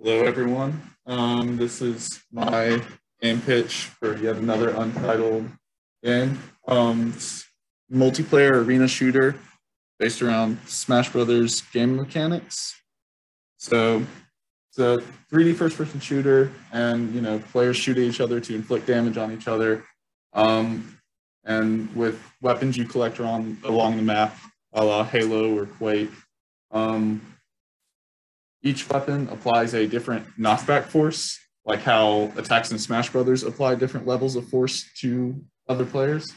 Hello, everyone. This is my game pitch for yet another Untitled game. It's multiplayer arena shooter based around Smash Brothers game mechanics. So it's a 3D first-person shooter, and players shoot at each other to inflict damage on each other. And with weapons you collect along the map, a la Halo or Quake. Each weapon applies a different knockback force, like how attacks in Smash Brothers apply different levels of force to other players.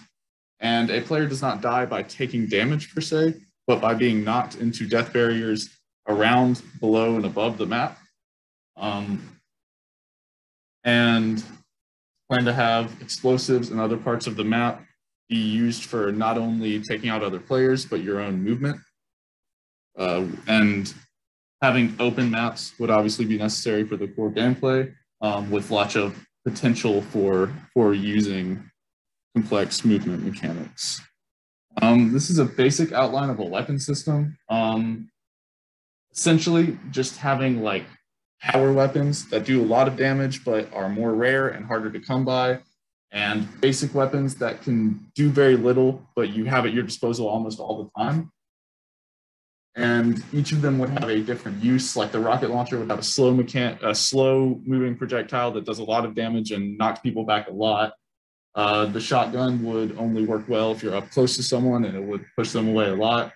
And a player does not die by taking damage per se, but by being knocked into death barriers around, below, and above the map. And plan to have explosives in other parts of the map be used for not only taking out other players, but your own movement. And having open maps would obviously be necessary for the core gameplay, with lots of potential for using complex movement mechanics. This is a basic outline of a weapon system. Essentially, just having like power weapons that do a lot of damage but are more rare and harder to come by, and basic weapons that can do very little but you have at your disposal almost all the time. And each of them would have a different use. Like the rocket launcher would have a slow moving projectile that does a lot of damage and knocks people back a lot. The shotgun would only work well if you're up close to someone, and it would push them away a lot.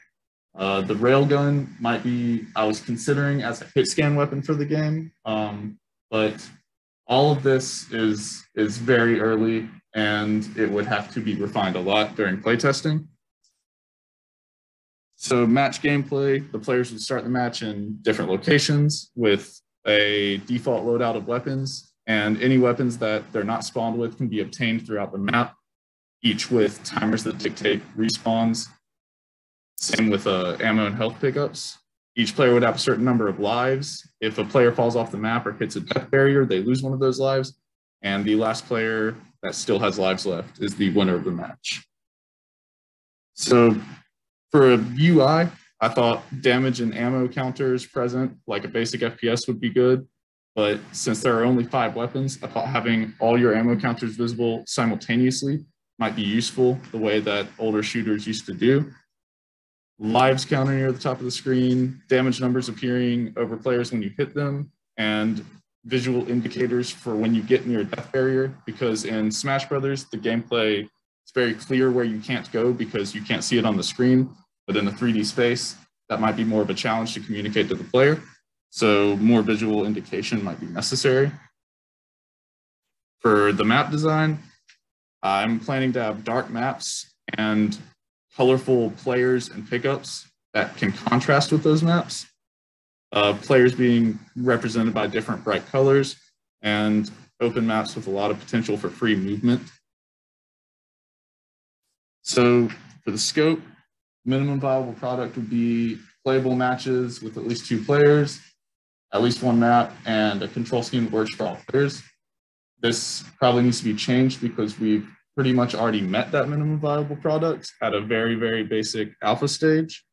The railgun might be, I was considering as a hit scan weapon for the game, but all of this is very early, and it would have to be refined a lot during playtesting. So match gameplay, the players would start the match in different locations with a default loadout of weapons, and any weapons that they're not spawned with can be obtained throughout the map, each with timers that dictate respawns. Same with ammo and health pickups. Each player would have a certain number of lives. If a player falls off the map or hits a death barrier, they lose one of those lives, and the last player that still has lives left is the winner of the match. So for a UI, I thought damage and ammo counters present, like a basic FPS, would be good. But since there are only 5 weapons, I thought having all your ammo counters visible simultaneously might be useful, the way that older shooters used to do. Lives counter near the top of the screen, damage numbers appearing over players when you hit them, and visual indicators for when you get near a death barrier, because in Smash Brothers, the gameplay, it's very clear where you can't go because you can't see it on the screen, but in a 3D space, that might be more of a challenge to communicate to the player. So more visual indication might be necessary. For the map design, I'm planning to have dark maps and colorful players and pickups that can contrast with those maps. Players being represented by different bright colors, and open maps with a lot of potential for free movement. So for the scope, minimum viable product would be playable matches with at least 2 players, at least 1 map, and a control scheme that works for all players. This probably needs to be changed because we've pretty much already met that minimum viable product at a very, very basic alpha stage.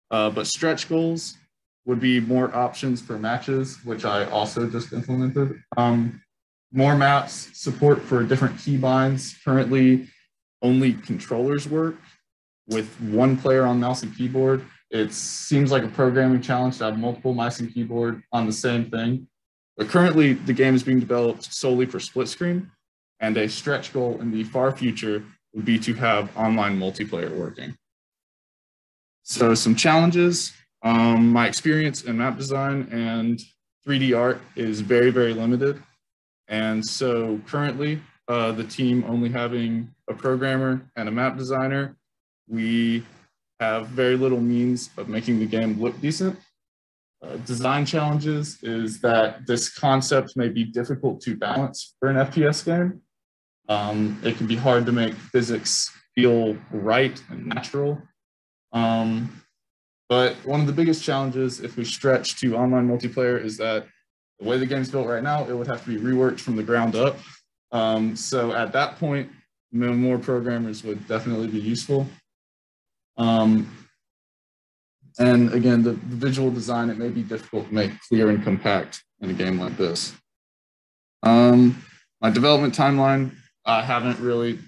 But stretch goals would be more options for matches, which I also just implemented. More maps, support for different keybinds. Currently, only controllers work with 1 player on mouse and keyboard. It seems like a programming challenge to have multiple mice and keyboard on the same thing. But currently, the game is being developed solely for split screen, and a stretch goal in the far future would be to have online multiplayer working. So some challenges. My experience in map design and 3D art is very, very limited. And so currently, the team only having a programmer and a map designer, we have very little means of making the game look decent. Design challenges is that this concept may be difficult to balance for an FPS game. It can be hard to make physics feel right and natural. But one of the biggest challenges if we stretch to online multiplayer is that the way the game's built right now, it would have to be reworked from the ground up. So at that point, more programmers would definitely be useful. And again, the visual design, it may be difficult to make clear and compact in a game like this. My development timeline, I haven't really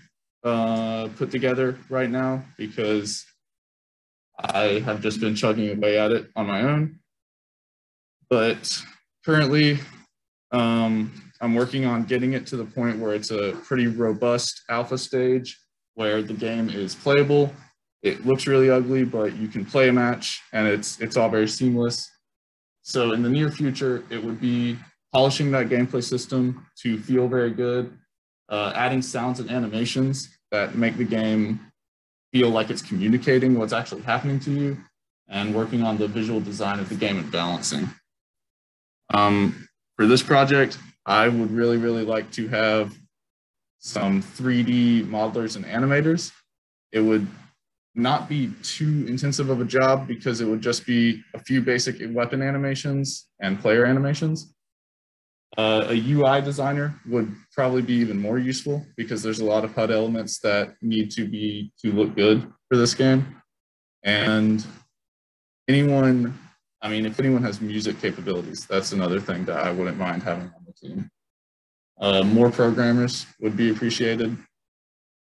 put together right now because I have just been chugging away at it on my own. But currently, I'm working on getting it to the point where it's a pretty robust alpha stage where the game is playable. It looks really ugly, but you can play a match and it's all very seamless. So in the near future, it would be polishing that gameplay system to feel very good, adding sounds and animations that make the game feel like it's communicating what's actually happening to you, and working on the visual design of the game and balancing. For this project, I would really, really like to have some 3D modelers and animators. It would not be too intensive of a job because it would just be a few basic weapon animations and player animations. A UI designer would probably be even more useful because there's a lot of HUD elements that need to look good for this game. And if anyone has music capabilities, that's another thing that I wouldn't mind having on the team. More programmers would be appreciated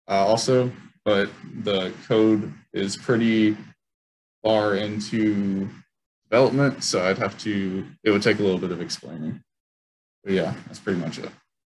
also, but the code is pretty far into development, so it would take a little bit of explaining. But yeah, that's pretty much it.